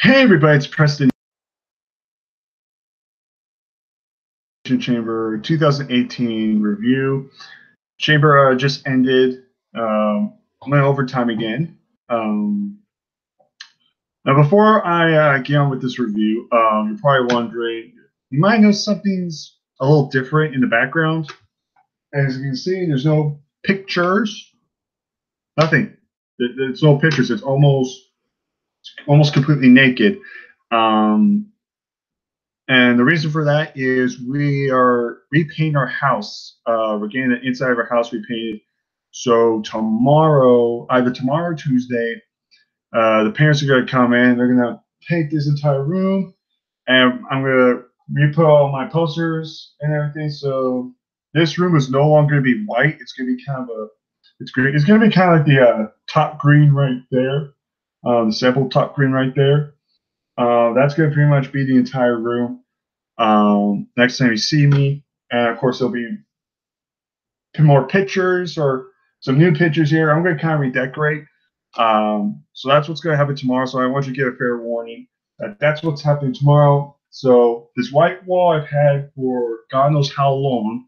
Hey everybody, it's Preston. Chamber 2018 review. Chamber just ended. Went overtime again. Now, before I get on with this review, you're probably wondering, you might know something's a little different in the background. As you can see, there's no pictures, nothing. There's no pictures. It's almost completely naked. And the reason for that is we are repainting our house. We're getting the inside of our house repainted. So tomorrow, either tomorrow or Tuesday, the parents are going to come in. They're going to paint this entire room, and I'm going to re-put all my posters and everything. So this room is no longer going to be white. It's going to be kind of it's green. It's going to be kind of like the top green right there, the sample top green right there. That's going to pretty much be the entire room. Next time you see me, and of course there'll be more pictures or some new pictures here. I'm going to kind of redecorate. So that's what's going to happen tomorrow. So I want you to get a fair warning that that's what's happening tomorrow. So this white wall I've had for God knows how long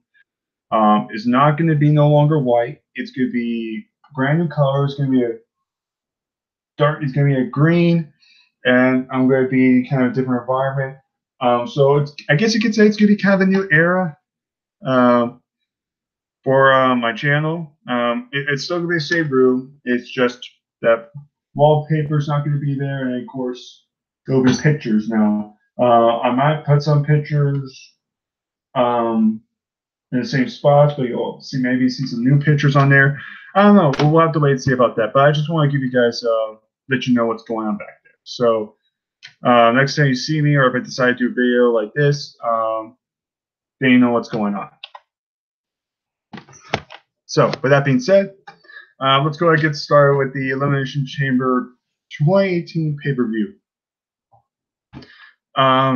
is not going to be no longer white. It's going to be brand new color. It's going to be a dark. It's going to be a green, and I'm going to be kind of a different environment. So I guess you could say it's going to be kind of a new era for my channel. It's still going to be the same room. It's just that wallpaper's not going to be there, and of course there'll be pictures now. I might put some pictures in the same spots, but you'll maybe see some new pictures on there. I don't know. We'll have to wait and see about that. But I just want to give you guys let you know what's going on back there. So. Next time you see me, or if I decide to do a video like this, then you know what's going on. So, with that being said, let's go ahead and get started with the Elimination Chamber 2018 pay-per-view.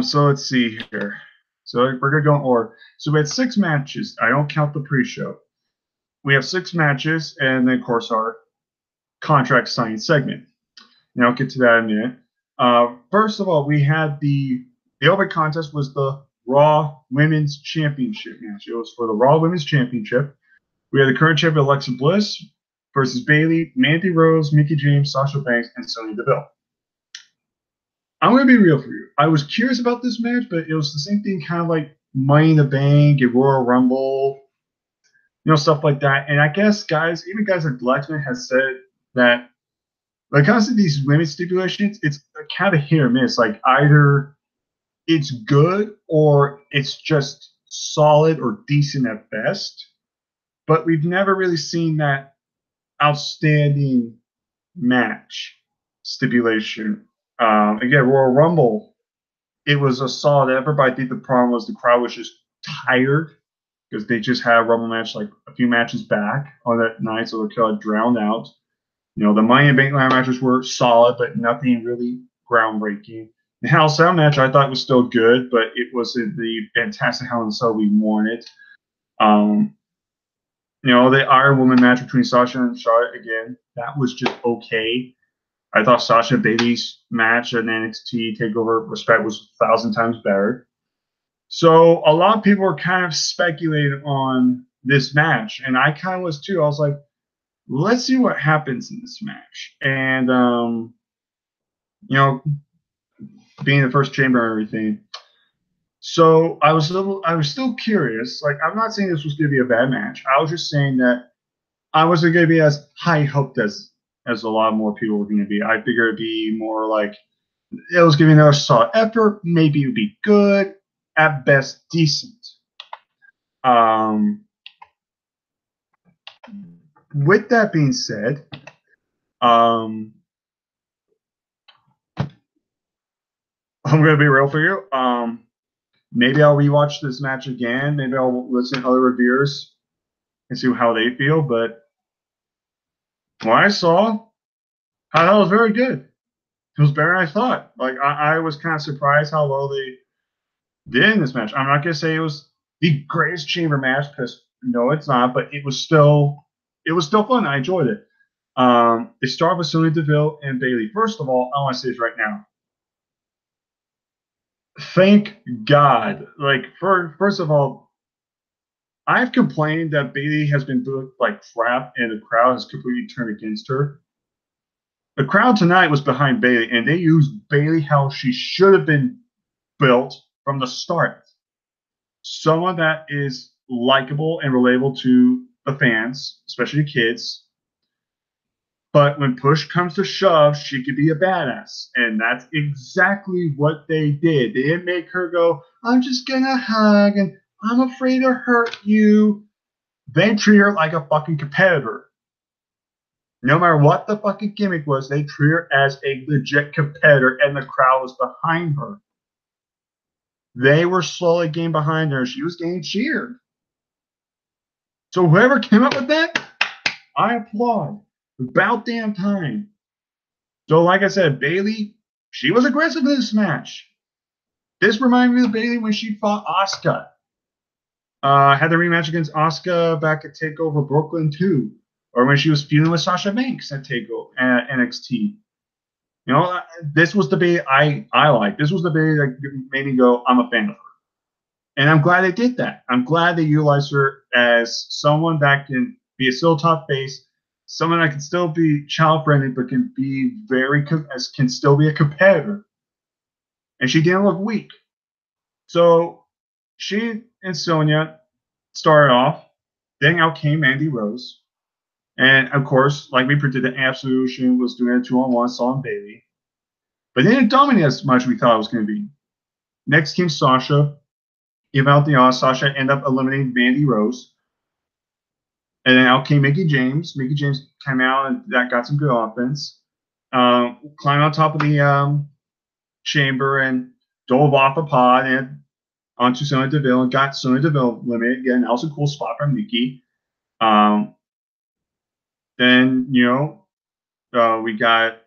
So let's see here. So we're going to go in order. So we had 6 matches. I don't count the pre-show. We have 6 matches, and then, of course, our contract signing segment. And I'll get to that in a minute. First of all, we had the open contest was the Raw Women's Championship match. It was for the Raw Women's Championship. We had the current champion Alexa Bliss versus Bayley, Mandy Rose, Mickie James, Sasha Banks, and Sonya Deville. I'm going to be real for you. I was curious about this match, but it was the same thing, kind of like Money in the Bank, and Royal Rumble, stuff like that. And I guess even guys like Blackman has said that when it comes to these women's stipulations, it's kind of hit or miss. Like either it's good or it's just solid or decent at best. But we've never really seen that outstanding match stipulation. Again, Royal Rumble, it was a solid effort, but I think the problem was the crowd was just tired because they just had a Rumble match like a few matches back on that night, so they kind of drowned out. The Money in the Bank matches were solid, but nothing really groundbreaking. The Hell in a Cell match I thought was still good, but it wasn't the fantastic Hell in a Cell we wanted. The Iron Woman match between Sasha and Charlotte, again, that was just okay. I thought Sasha and Bayley's match in NXT TakeOver Respect was 1,000 times better. So a lot of people were kind of speculating on this match, and I kind of was too. I was like, let's see what happens in this match. And, being the first chamber and everything. So I was still curious. Like, I'm not saying this was going to be a bad match. I was just saying that I wasn't going to be as high hoped as a lot more people were going to be. I figured it'd be more like it was giving another solid effort. Maybe it would be good, at best decent. With that being said, I'm going to be real for you. Maybe I'll rewatch this match again. Maybe I'll listen to other reviewers and see how they feel. But what I saw, I thought it was very good. It was better than I thought. Like I was kind of surprised how well they did in this match. I'm not going to say it was the greatest chamber match because no, it's not. But it was still fun. I enjoyed it. It started with Sonya Deville and Bayley. First of all, I want to say this right now. Thank God. Like, first of all, I've complained that Bailey has been booked like crap, and the crowd has completely turned against her. The crowd tonight was behind Bailey, and they used Bailey how she should have been built from the start. Someone that is likable and relatable to the fans, especially kids. But when push comes to shove, she could be a badass. And that's exactly what they did. They didn't make her go, I'm just going to hug and I'm afraid to hurt you. They treat her like a fucking competitor. No matter what the fucking gimmick was, they treat her as a legit competitor, and the crowd was behind her. They were slowly getting behind her. She was getting cheered. So whoever came up with that, I applaud. About damn time. So like I said, Bailey, she was aggressive in this match. This reminded me of Bailey when she fought Asuka. Had the rematch against Asuka back at TakeOver Brooklyn too, or when she was feuding with Sasha Banks at TakeOver at NXT. You know, this was the Bailey I like. This was the Bailey that made me go, I'm a fan of her. And I'm glad they did that. I'm glad they utilized her as someone that can be a still top face, someone that can still be child friendly, but can be can still be a competitor. And she didn't look weak. So she and Sonya started off. Then out came Mandy Rose. And of course, like we predicted, Absolution was doing a 2-on-1, Saw and Bailey. But they didn't dominate as much as we thought it was going to be. Next came Sasha. Give out the odds. Sasha ended up eliminating Mandy Rose. And then out came Mickie James. Mickie James came out, and that got some good offense. Climbed on top of the chamber and dove off a pod and onto Sonya Deville and got Sonya Deville eliminated. Again, that was a cool spot from Mickie. Then, we got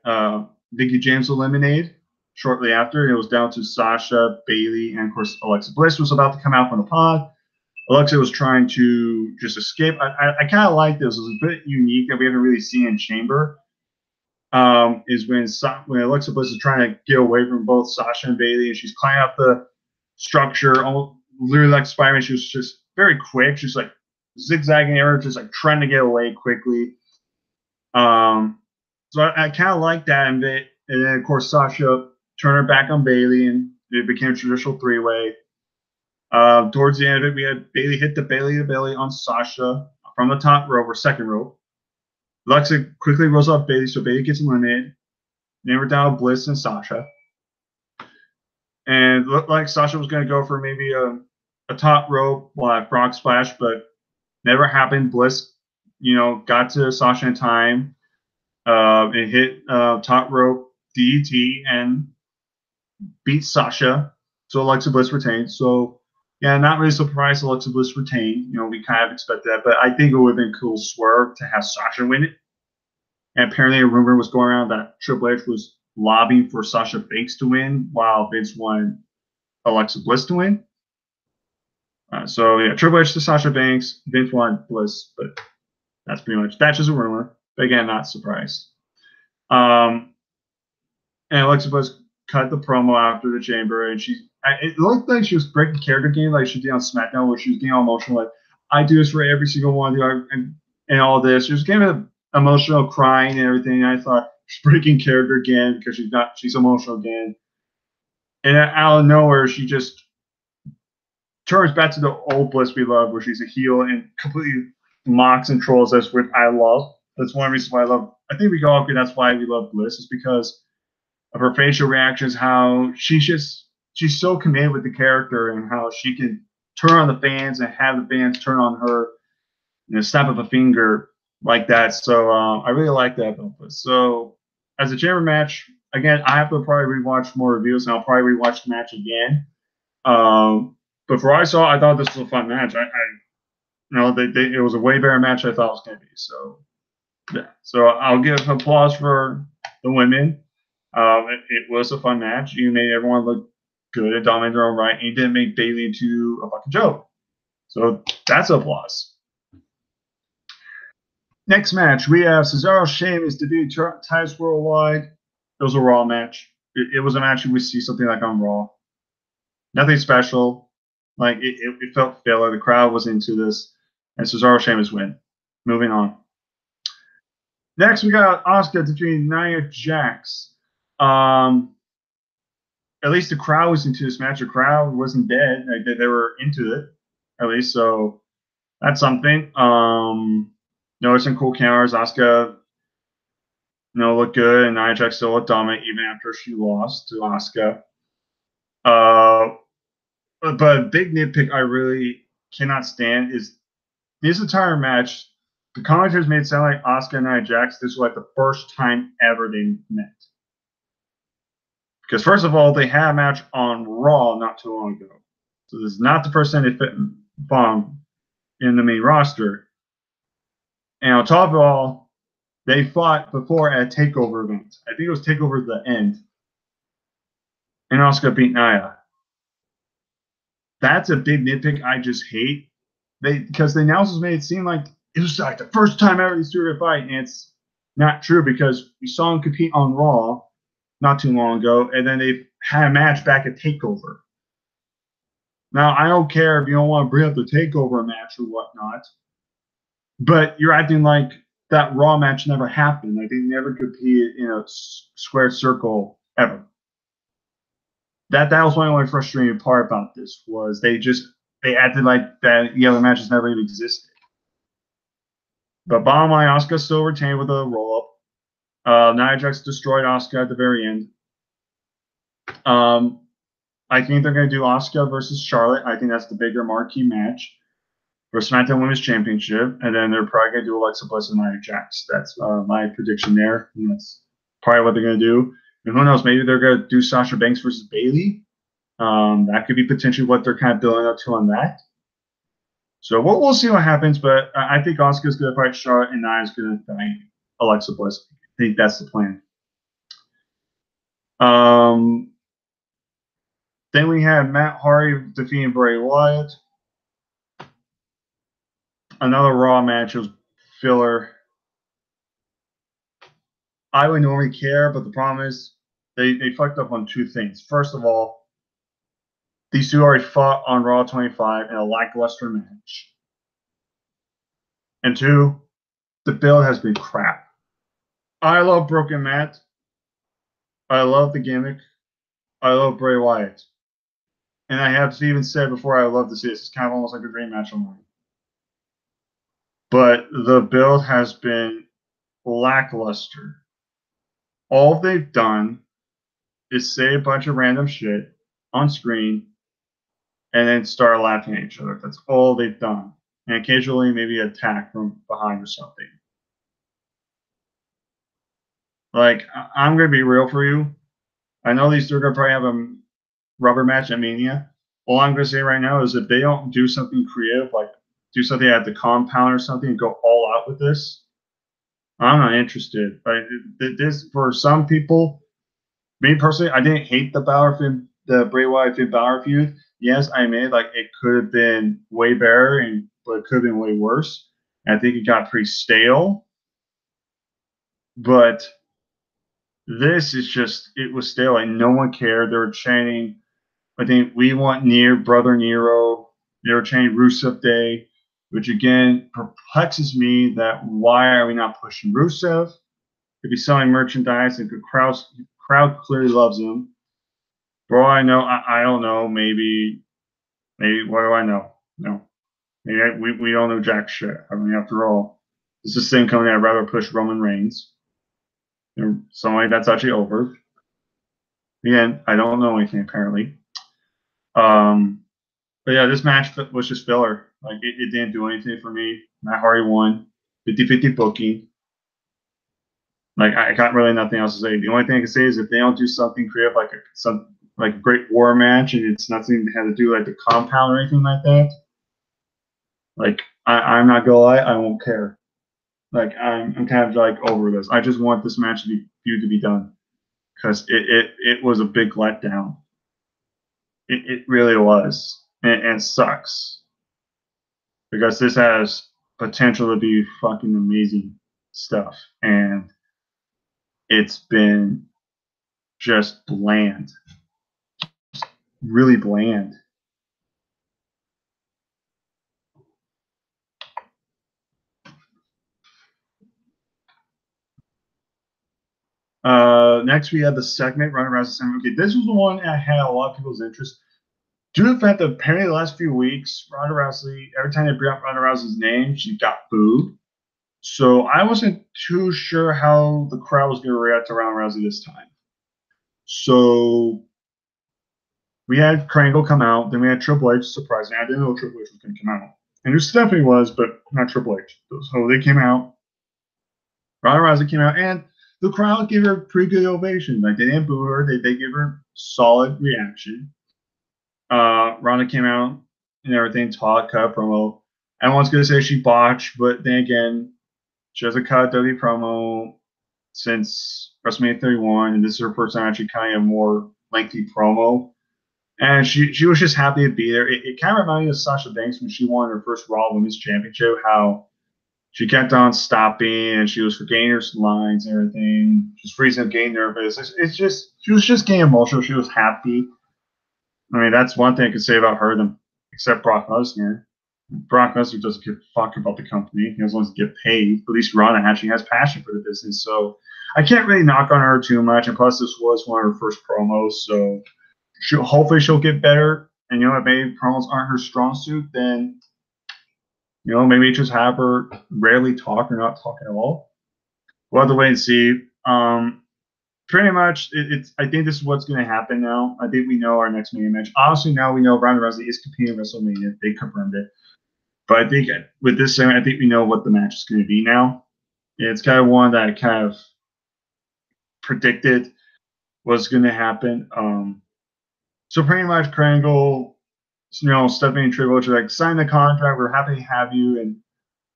Mickie James eliminated shortly after. It was down to Sasha, Bailey, and of course Alexa Bliss was about to come out from the pod. Alexa was trying to just escape. I kind of like this. It was a bit unique that we haven't really seen in Chamber. Is when Alexa Bliss is trying to get away from both Sasha and Bailey, and she's climbing up the structure, literally like Spider-Man. She was just very quick. She's like zigzagging everywhere, just like trying to get away quickly. So I kind of like that. And then, of course, Sasha turned her back on Bailey, and it became a traditional three-way. Towards the end of it, we had Bailey hit the belly to belly on Sasha from the top rope or second rope. Alexa quickly rolls off Bailey, so Bailey gets eliminated. Then we're down with Bliss and Sasha. And it looked like Sasha was going to go for maybe a top rope frog splash, but never happened. Bliss, got to Sasha in time. It hit top rope DDT and beat Sasha. So Alexa Bliss retained. So, yeah, not really surprised Alexa Bliss retained. We kind of expected that. But I think it would have been a cool swerve to have Sasha win it. And apparently a rumor was going around that Triple H was lobbying for Sasha Banks to win while Vince wanted Alexa Bliss to win. So, yeah, Triple H to Sasha Banks. Vince wanted Bliss. But that's just a rumor. But again, not surprised. And Alexa Bliss cut the promo after the chamber, and it looked like she was breaking character game like she did on SmackDown, where she was getting all emotional, like, I do this for every single one of you, and all this. She was getting emotional, crying and everything. And I thought she's breaking character again because she's emotional again. And out of nowhere, she just turns back to the old Bliss we love, where she's a heel and completely mocks and trolls us, which I love. That's one reason why I think we go all agree that's why we love Bliss, is because of her facial reactions, how she's so committed with the character, and how she can turn on the fans and have the fans turn on her in a snap of a finger like that. So I really like that about Bliss. So as a chamber match, again, I have to probably rewatch more reviews, and I'll probably rewatch the match again. But for what I saw, I thought this was a fun match. It was a way better match than I thought it was going to be. So yeah, so I'll give applause for the women. It was a fun match. You made everyone look good and dominate their own right, and you didn't make Bailey into a fucking joke. So that's applause. Next match, we have Cesaro Sheamus debut ties worldwide. It was a Raw match. It was a match you would see something like on Raw. Nothing special. Like it felt filler. The crowd was into this, and Cesaro Sheamus win. Moving on. Next, we got Asuka defeating Nia Jax. At least the crowd was into this match. The crowd wasn't dead. Like, they were into it, at least. So that's something. No, some cool counters. Asuka, looked good, and Nia Jax still looked dominant even after she lost to Asuka. But a big nitpick I really cannot stand is this entire match. The commentators made it sound like Asuka and Nia Jax. This was like the first time ever they met. Because first of all, they had a match on Raw not too long ago. So this is not the first time they fit bomb in the main roster. And on top of it all, they fought before at a TakeOver event. I think it was TakeOver the end. And Asuka beat Nia. That's a big nitpick I just hate. Because the announcers made it seem like it was like the first time ever these two were fight, and it's not true because we saw them compete on Raw not too long ago, and then they had a match back at TakeOver. Now, I don't care if you don't want to bring up the TakeOver match or whatnot, but you're acting like that Raw match never happened. Like they never competed in a square circle ever. That was my only frustrating part about this was they acted like that the other matches never even existed. But bottom line, Asuka still retained with a roll up. Nia Jax destroyed Asuka at the very end. I think they're going to do Asuka versus Charlotte. I think that's the bigger marquee match for SmackDown Women's Championship. And then they're probably going to do Alexa Bliss and Nia Jax. That's my prediction there. And that's probably what they're going to do. And who knows? Maybe they're going to do Sasha Banks versus Bayley. That could be potentially what they're kind of building up to on that. So we'll see what happens. But I think Asuka's going to fight Charlotte and Nia's going to fight Alexa Bliss. I think that's the plan. Then we had Matt Hardy defeating Bray Wyatt. Another Raw match was filler. I would normally care, but the problem is they fucked up on two things. First of all, these two already fought on Raw 25 in a lackluster match. And two, the build has been crap. I love Broken Matt. I love the gimmick. I love Bray Wyatt. And I have even said before, I love to see this. It's kind of almost like a dream match on mine. But the build has been lackluster. All they've done is say a bunch of random shit on screen and then start laughing at each other. That's all they've done. And occasionally maybe attack from behind or something. Like, I'm going to be real for you. I know these two are going to probably have a rubber match at Mania. All I'm going to say right now is if they don't do something creative, like do something at the compound or something and go all out with this, I'm not interested. Like, this, for some people, me personally, I didn't hate the Bray Wyatt Finn Balor feud. Yes, I admit like it could have been way better, but it could have been way worse. And I think it got pretty stale. But this is just, it was stale. And no one cared. They were chanting, I think, we want Brother Nero. They were chanting Rusev Day, which again perplexes me that why are we not pushing Rusev? Could be selling merchandise and the crowd clearly loves him. Bro, I know, I don't know, maybe, what do I know? No. Maybe we don't know jack shit. I mean, after all, it's the same company. I'd rather push Roman Reigns. Somebody that's actually over. Again, I don't know anything apparently. But yeah, this match was just filler. Like it didn't do anything for me. Matt Hardy won. 50-50 booking. Like I got really nothing else to say. The only thing I can say is if they don't do something creative like a great war match and it's nothing that had to do like the compound or anything like that, like I'm not gonna lie, I won't care. Like I'm kind of like over this. I just want this match to be done because it was a big letdown. It really was, and sucks because this has potential to be fucking amazing stuff, and it's been just bland. really bland. Next, we had the segment Ronda Rousey segment. Okay, this was the one that had a lot of people's interest. Due to the fact that apparently the last few weeks, Ronda Rousey, every time they bring up Ronda Rousey's name, she got booed. So I wasn't too sure how the crowd was going to react to Ronda Rousey this time. So we had Krangle come out, then we had Triple H. Surprising, I didn't know Triple H was going to come out. And who Stephanie was, but not Triple H. So they came out. Ronda Rousey came out, and the crowd gave her a pretty good ovation. Like, they didn't boo her; they gave her solid reaction. Ronda came out and everything, talk, cut promo. Everyone's gonna say she botched, but then again, she hasn't cut WWE promo since WrestleMania 31, and this is her first time actually kind of more lengthy promo. And she was just happy to be there. It kind of reminded me of Sasha Banks when she won her first Raw Women's Championship, how she kept on stopping and she was forgetting her lines and everything. She was freezing up, getting nervous. It's just, she was just getting emotional. She was happy. I mean, that's one thing I could say about her, except Brock Lesnar. Brock Lesnar doesn't give a fuck about the company. He just wants to get paid. At least Ronda actually has passion for the business. So I can't really knock on her too much. And plus, this was one of her first promos. So hopefully she'll get better. And, if maybe promos aren't her strong suit, then, maybe just have her rarely talk or not talk at all. We'll have to wait and see. Pretty much, I think this is what's going to happen now. I think we know our next Mania match. Obviously, now we know Ronda Rousey is competing in WrestleMania. They confirmed it. But I think with this segment, I think we know what the match is going to be now. It's kind of one that I kind of predicted was going to happen. So pretty much, Krangle, Stephanie and Triple H are like, sign the contract. We're happy to have you. And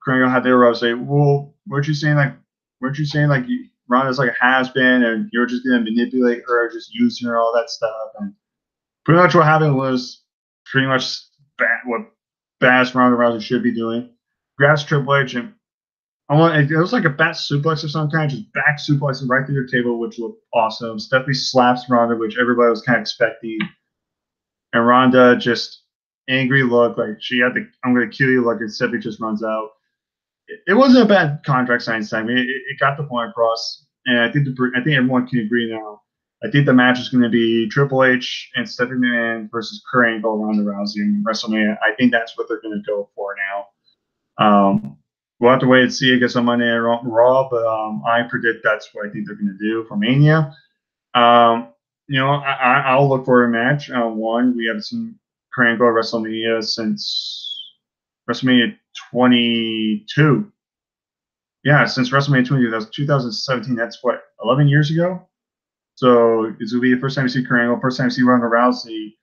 Krangle had their row say, well, weren't you saying like Ronda's like a has-been and you're just going to manipulate her, just using her, all that stuff. And pretty much what happened was pretty much what badass Ronda Rousey should be doing. Grabs Triple H and it was like a bat suplex of some kind, just back suplexing right through the table, which looked awesome. Stephanie slaps Ronda, which everybody was kind of expecting. And Ronda just angry look, like she had the I'm going to kill you look, and Stephanie just runs out. It wasn't a bad contract signing segment. It got the point across, and I think everyone can agree now. I think the match is going to be Triple H and Stephanie McMahon versus Kurt Angle, Ronda Rousey in WrestleMania. I think that's what they're going to go for now. We'll have to wait and see, I guess, on Monday Night Raw, but I predict that's what I think they're going to do for Mania. I'll look for a match. One, we haven't seen Kurt Angle at WrestleMania since WrestleMania 22. Yeah, since WrestleMania 22, that was 2017. That's what, 11 years ago? So this will be the first time you see Kurt Angle, first time you see Ronda Rousey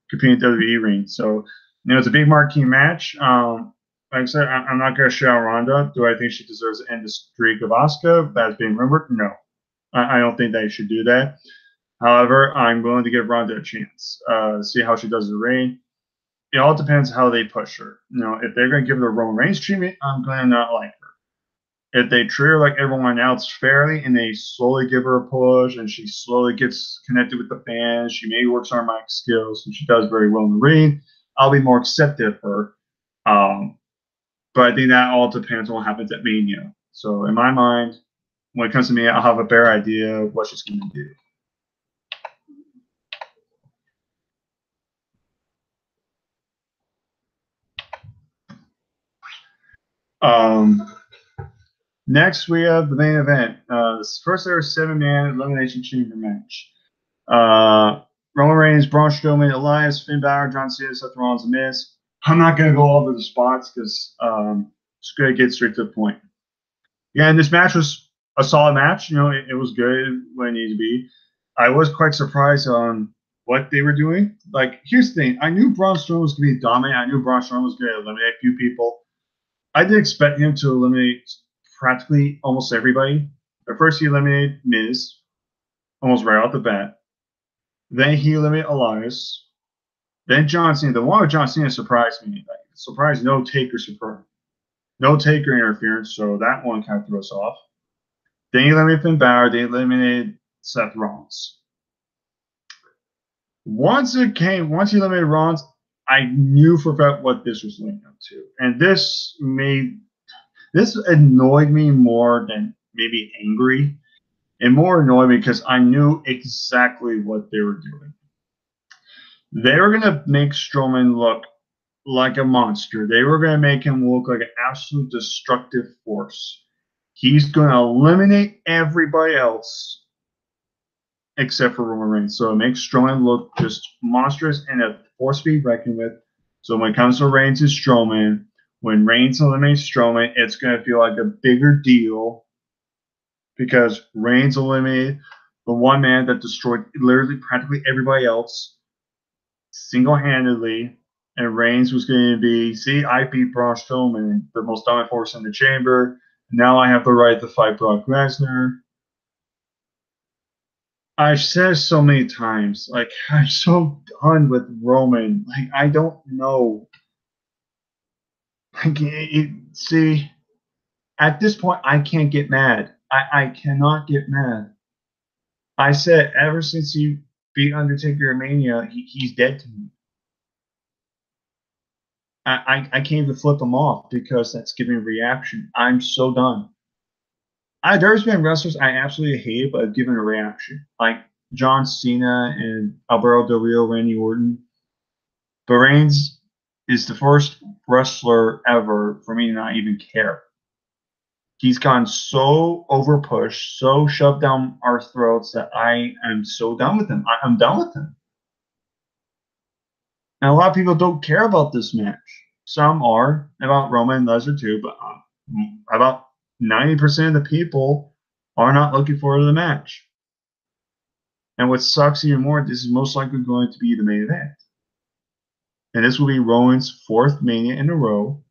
competing in the WWE ring. So, it's a big marquee match. Like I said, I'm not going to shout Ronda. Do I think she deserves to end the streak of Asuka? That's being rumored? No. I don't think they should do that. However, I'm willing to give Ronda a chance. See how she does in the ring. It all depends how they push her. If they're going to give her the Roman Reigns treatment, I'm going to not like her. If they treat her like everyone else fairly and they slowly give her a push and she slowly gets connected with the fans, she maybe works on her mic skills and she does very well in the ring, I'll be more accepting of her. But I think that all depends on what happens at Mania. So in my mind, when it comes to me, I'll have a better idea of what she's going to do. Next, we have the main event. This first ever 7-man Elimination Chamber match. Roman Reigns, Braun Strowman, Elias, Finn Balor, John Cena, Seth Rollins, and Miz. I'm not going to go over the spots because it's going to get straight to the point. Yeah, and this match was a solid match. It was good when it needed to be. I was quite surprised on what they were doing. Like, here's the thing. I knew Braun Strowman was going to be dominant. I knew Braun Strowman was going to eliminate a few people. I did expect him to eliminate practically almost everybody. At first, he eliminated Miz, almost right off the bat. Then he eliminated Elias. Then John Cena. The one with John Cena surprised me. Like, surprised no Taker interference, so that one kind of threw us off. Then he eliminated Finn Balor. They eliminated Seth Rollins. Once he eliminated Rollins, I knew for a fact what this was leading up to, and this annoyed me more than maybe angry, and more annoyed me because I knew exactly what they were doing. They were gonna make Strowman look like a monster. They were gonna make him look like an absolute destructive force. He's gonna eliminate everybody else except for Roman Reigns. So it makes Strowman look just monstrous and a force to be reckoned with. So when it comes to Reigns and Strowman, when Reigns eliminates Strowman, it's going to feel like a bigger deal because Reigns eliminated the one man that destroyed literally practically everybody else single-handedly. And Reigns was going to be, see, I beat Braun Strowman, the most dominant force in the chamber. Now I have the right to fight Brock Lesnar. I've said so many times, like, I'm so done with Roman. Like, I don't know. Like, see, at this point, I can't get mad. I cannot get mad. I said ever since he beat Undertaker in Mania, he's dead to me. I can't even flip him off because that's giving a reaction. I'm so done. There's been wrestlers I absolutely hate, but I've given a reaction. Like John Cena and Alberto Del Rio, Randy Orton. But Reigns is the first wrestler ever for me to not even care. He's gone so overpushed, so shoved down our throats that I am so done with him. I'm done with him. And a lot of people don't care about this match. Some are about Roman and Lesnar too, but about 90% of the people are not looking forward to the match. And what sucks even more, this is most likely going to be the main event. And this will be Roman's fourth Mania in a row.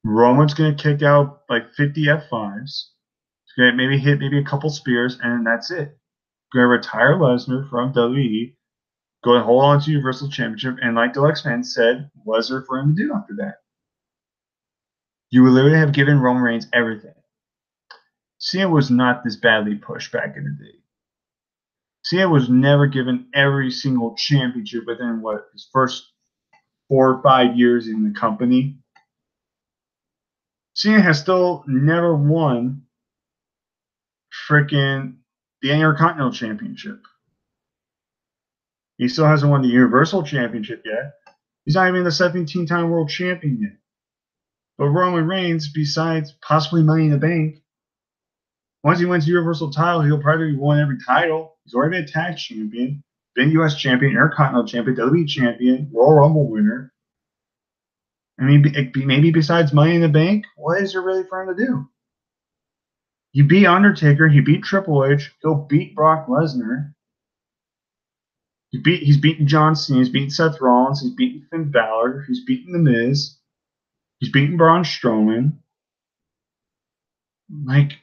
Roman's going to kick out like 50 F5s. He's going to maybe hit a couple spears, and that's it. Going to retire Lesnar from WWE. Going to hold on to the Universal Championship, and like Deluxe Man said, what's there for him to do after that? You would literally have given Roman Reigns everything. Cena was not this badly pushed back in the day. Cena was never given every single championship within his first 4 or 5 years in the company. Cena has still never won freaking the Intercontinental Championship. He still hasn't won the Universal Championship yet. He's not even the 17-time world champion yet. But Roman Reigns, besides possibly Money in the Bank, once he wins the Universal title, he'll probably win every title. He's already been a tag champion, been U.S. champion, Intercontinental champion, WWE champion, Royal Rumble winner. I mean, maybe besides Money in the Bank, what is there really for him to do? He beat Undertaker. He beat Triple H. He'll beat Brock Lesnar. He's beaten John Cena. He's beaten Seth Rollins. He's beaten Finn Balor. He's beaten The Miz. He's beaten Braun Strowman. Like,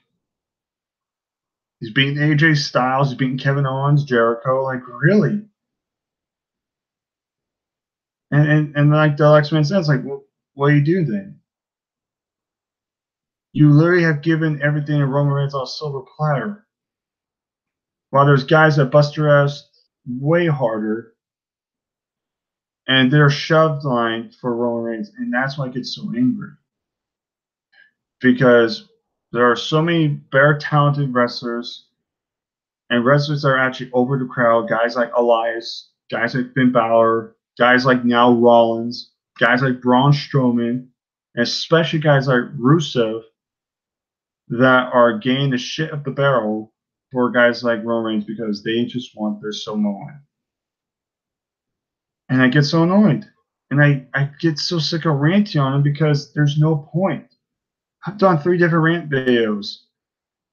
he's beaten AJ Styles. He's beaten Kevin Owens, Jericho. Like, really? And like the X-Men says, like, what do you do then? You literally have given everything to Roman Reigns on a silver platter. While there's guys that bust your ass way harder, and they're shoved line for Roman Reigns, and that's why I get so angry. Because there are so many very talented wrestlers, and wrestlers that are actually over the crowd, guys like Elias, guys like Finn Balor, guys like now Rollins, guys like Braun Strowman, and especially guys like Rusev that are getting the shit up the barrel for guys like Roman Reigns because they just want their Samoan. And I get so annoyed. And I get so sick of ranting on him because there's no point. I've done 3 different rant videos.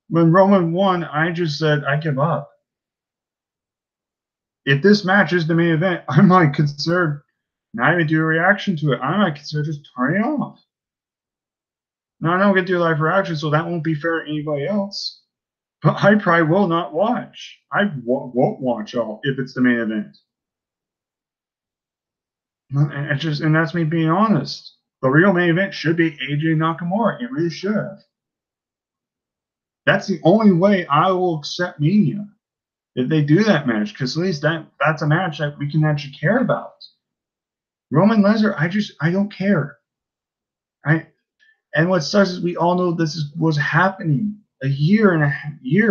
When Roman won, I just said I give up. If this match is the main event, I might consider not even do a reaction to it. I might consider just turning it off. Now, I don't get to do a live reaction, so that won't be fair to anybody else. But I probably will not watch. I won't watch all if it's the main event. And that's me being honest. The real main event should be AJ Nakamura. It really should. That's the only way I will accept Mania. if they do that match, because at least that's a match that we can actually care about. Roman Lesnar, I don't care. And what sucks is we all know was happening a year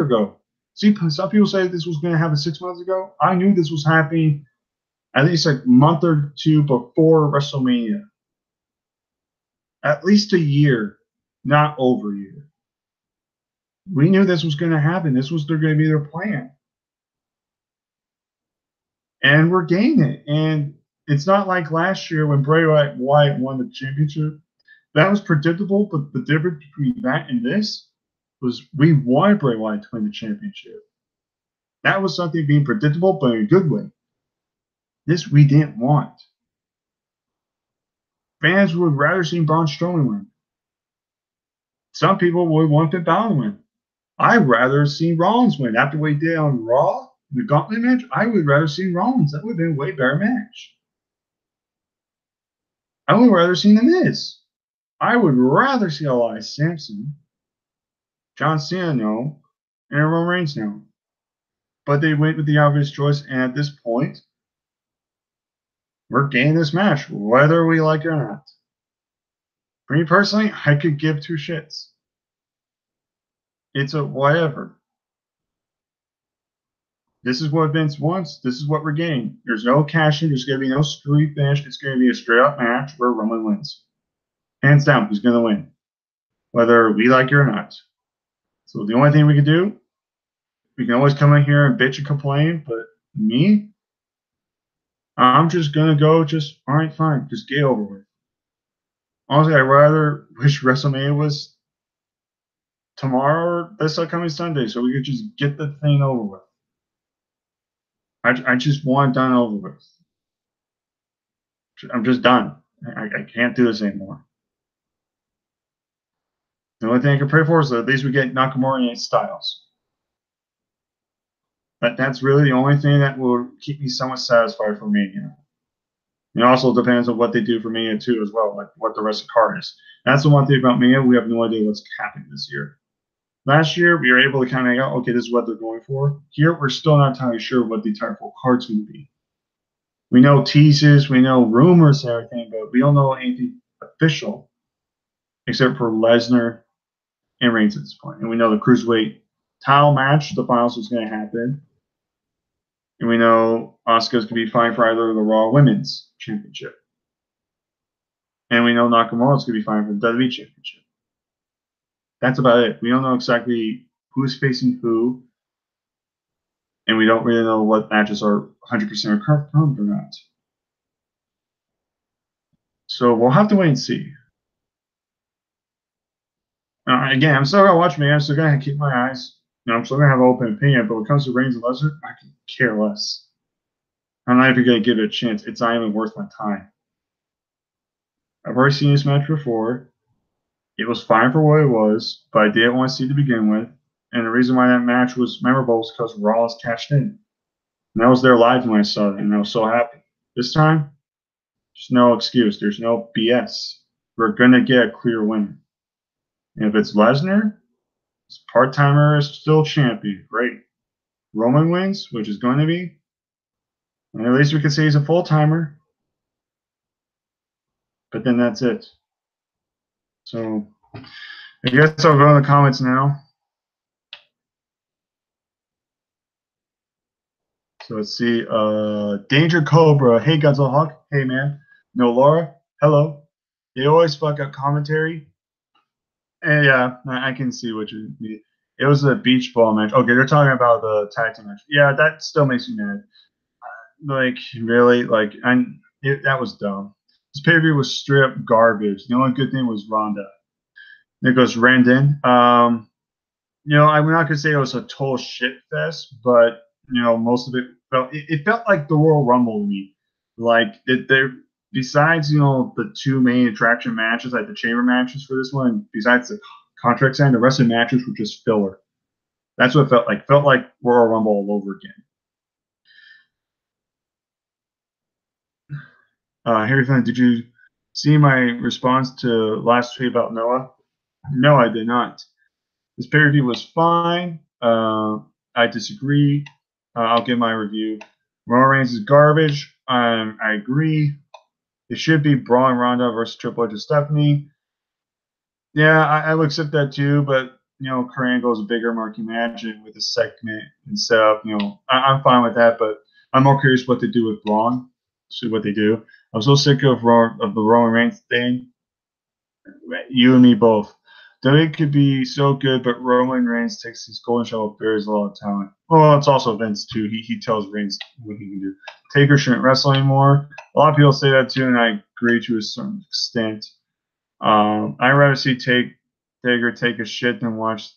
ago. See, some people say this was going to happen 6 months ago. I knew this was happening at least a month or two before WrestleMania. At least a year, not over a year. We knew this was going to happen. This was going to be their plan. And we're getting it. And it's not like last year when Bray Wyatt won the championship. That was predictable, but the difference between that and this was we wanted Bray Wyatt to win the championship. That was something being predictable, but in a good way. This we didn't want. Fans would rather see Braun Strowman win. Some people would want Finn Balor to win. I'd rather see Rollins win. After what he did on Raw, the Gauntlet match, I would rather see Rollins. That would have been a way better match. I would rather see The Miz. I would rather see Elias Sampson, John Cena, no, and Roman Reigns, no. But they went with the obvious choice, and at this point, we're getting this match, whether we like it or not. For me personally, I could give two shits. It's a whatever. This is what Vince wants. This is what we're getting. There's no cashing. There's going to be no screwy finish. It's going to be a straight-up match where Roman wins. Hands down, who's going to win, whether we like it or not. So the only thing we can do, we can always come in here and bitch and complain, but me, I'm just going to go all right, fine, just get over with. Honestly, I'd rather wish WrestleMania was tomorrow or this upcoming Sunday so we could just get the thing over with. I just want it done over with. I'm just done. I can't do this anymore. The only thing I can pray for is that at least we get Nakamura and Styles. But that's really the only thing that will keep me somewhat satisfied for Mania. It also depends on what they do for Mania too as well, like what the rest of the card is. That's the one thing about Mania, we have no idea what's happening this year. Last year, we were able to kind of go, okay, this is what they're going for. Here, we're still not entirely sure what the entire full card's going to be. We know teases, we know rumors and everything, but we don't know anything official except for Lesnar and Reigns at this point. And we know the Cruiserweight title match, the finals, is going to happen. And we know Asuka's going to be fighting for either the Raw Women's Championship. And we know Nakamura's going to be fighting for the WWE Championship. That's about it. We don't know exactly who's facing who. And we don't really know what matches are 100% confirmed or not. So we'll have to wait and see. Again, I'm still going to watch me. I'm still going to keep my eyes. I'm still going to have an open opinion. But when it comes to Reigns and Lesnar, I can care less. I'm not even going to give it a chance. It's not even worth my time. I've already seen this match before. It was fine for what it was, but I didn't want to see it to begin with. And the reason why that match was memorable is because Rollins cashed in. And I was there live when I saw it, and I was so happy. This time, there's no excuse. There's no BS. We're going to get a clear winner. And if it's Lesnar, his part-timer is still champion. Great. Roman wins, which is going to be. And at least we can say he's a full-timer. But then that's it. So, I guess I'll go in the comments now. So let's see. Danger Cobra. Hey, Godzilla Hawk. Hey, man. No, Laura. Hello. They always fuck up commentary. And yeah, I can see what you mean. It was a beach ball match. Okay, they're talking about the tag team match. Yeah, that still makes me mad. Like, really? Like, that was dumb. This pay-per-view was straight up garbage. The only good thing was Ronda. There goes Rendon. I'm not going to say it was a total shit fest, but, most of it felt like the Royal Rumble to me. Like, besides, the two main attraction matches, like the chamber matches for this one, besides the contract sign, the rest of the matches were just filler. That's what it felt like. Felt like Royal Rumble all over again. Harry, did you see my response to last tweet about Noah? No, I did not. This pay-per-view was fine. I disagree. I'll give my review. Roman Reigns is garbage. I agree. It should be Braun Ronda versus Triple H and Stephanie. Yeah, I would accept that too, but Kurt Angle is a bigger marquee match and with a segment and stuff. I'm fine with that, but I'm more curious what they do with Braun. See what they do. I'm so sick of the Roman Reigns thing. You and me both. WWE could be so good, but Roman Reigns takes his golden shovel, bears a lot of talent. Well, it's also Vince too. He tells Reigns what he can do. Taker shouldn't wrestle anymore. A lot of people say that too, and I agree to a certain extent. I'd rather see Taker take a shit than watch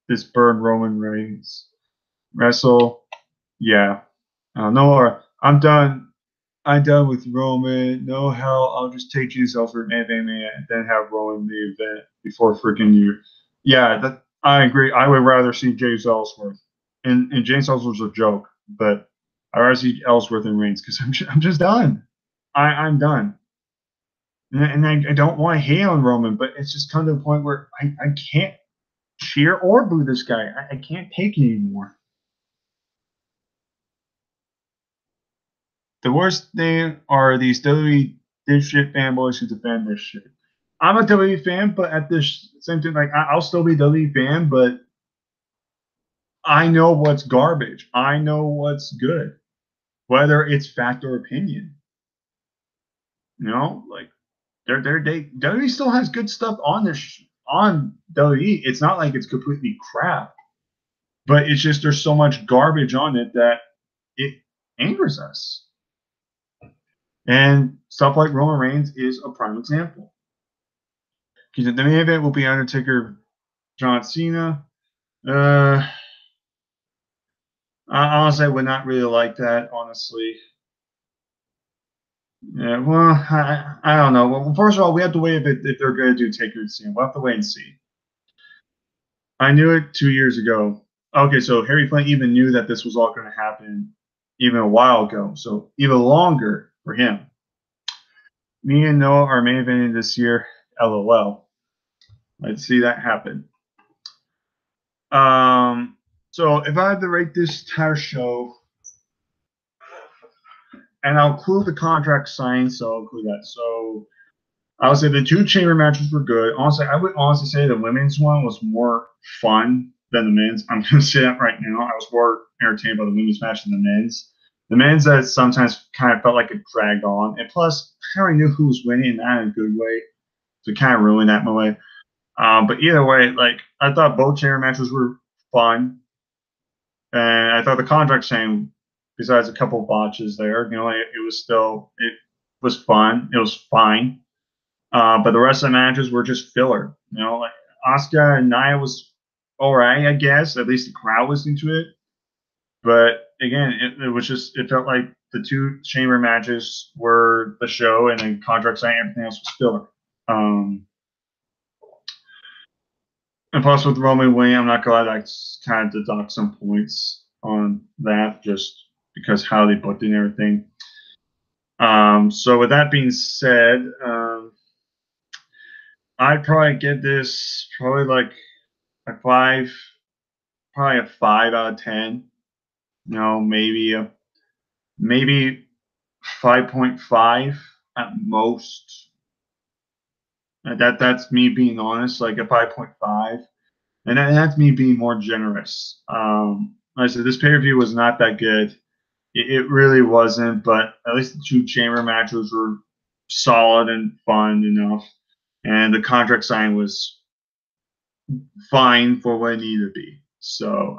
this bird Roman Reigns wrestle. Yeah. No more. I'm done. I'm done with Roman. No hell. I'll just take Jesus Ellsworth and then have Roman the event before freaking you. Yeah, I agree. I would rather see James Ellsworth. And James Ellsworth's a joke, but I'd rather see Ellsworth and Reigns because I'm just done. I'm done. And I don't want to hate on Roman, but it's just come to the point where I can't cheer or boo this guy. I can't take it anymore. The worst thing are these WWE dipshit fanboys who defend this shit. I'm a WWE fan, but at this same time, like I'll still be a WWE fan, but I know what's garbage. I know what's good, whether it's fact or opinion. Like WWE still has good stuff on on WWE. It's not like it's completely crap, but it's just there's so much garbage on it that it angers us. And stuff like Roman Reigns is a prime example. Because the main event will be Undertaker, John Cena. I honestly would not really like that, honestly. Yeah, well, I don't know. Well, first of all, we have to wait if they're going to do Taker and Cena. We'll have to wait and see. I knew it 2 years ago. Okay, so Harry Flint even knew that this was all going to happen even a while ago. So even longer for him. Me and Noah are main eventing this year. LOL. Let's see that happen. So if I had to rate this entire show, and I'll include the contract signed, so I'll include that. So I would say the 2 chamber matches were good. Honestly, I would honestly say the women's one was more fun than the men's. I'm going to say that right now. I was more entertained by the women's match than the men's. The men's that sometimes kind of felt like it dragged on. And plus, I already knew who was winning, and that in a good way. So it kind of ruined that in a way. But either way, like I thought both chamber matches were fun. And I thought the contract signing, besides a couple of botches there, it was fun. It was fine. But the rest of the matches were just filler. Like Asuka and Nia was all right, I guess. At least the crowd was into it. But again, it felt like the 2 chamber matches were the show, and then contract signing, everything else was filler. And plus, with Roman winning, I'm not glad I kind of deduct some points on that just because how they booked it and everything. So with that being said, I'd probably give this probably like a 5, probably a 5 out of 10. Maybe 5.5 at most. That's me being honest, like a 5.5. And that's me being more generous. Like I said, this pay-per-view was not that good. It really wasn't, but at least the 2 chamber matches were solid and fun enough. And the contract sign was fine for what it needed to be. So,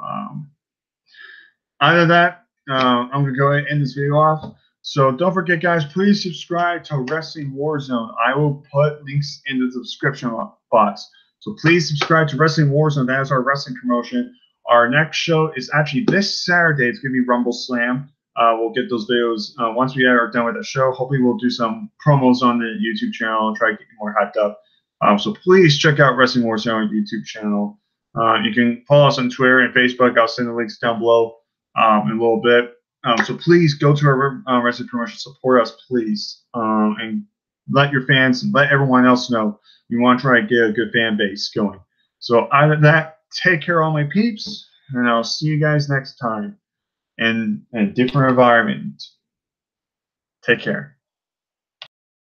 other than that, I'm going to go ahead and end this video off. So don't forget, guys, please subscribe to Wrestling Warzone. I will put links in the description box. So please subscribe to Wrestling Warzone. That is our wrestling promotion. Our next show is actually this Saturday. It's going to be Rumble Slam. We'll get those videos once we are done with the show. Hopefully, we'll do some promos on the YouTube channel and try to get you more hyped up. So please check out Wrestling Warzone YouTube channel. You can follow us on Twitter and Facebook. I'll send the links down below in a little bit. So please go to our wrestling promotion, support us, please, and let your fans, let everyone else know we want to try to get a good fan base going. So out of that, take care, all my peeps, and I'll see you guys next time. in a different environment. Take care.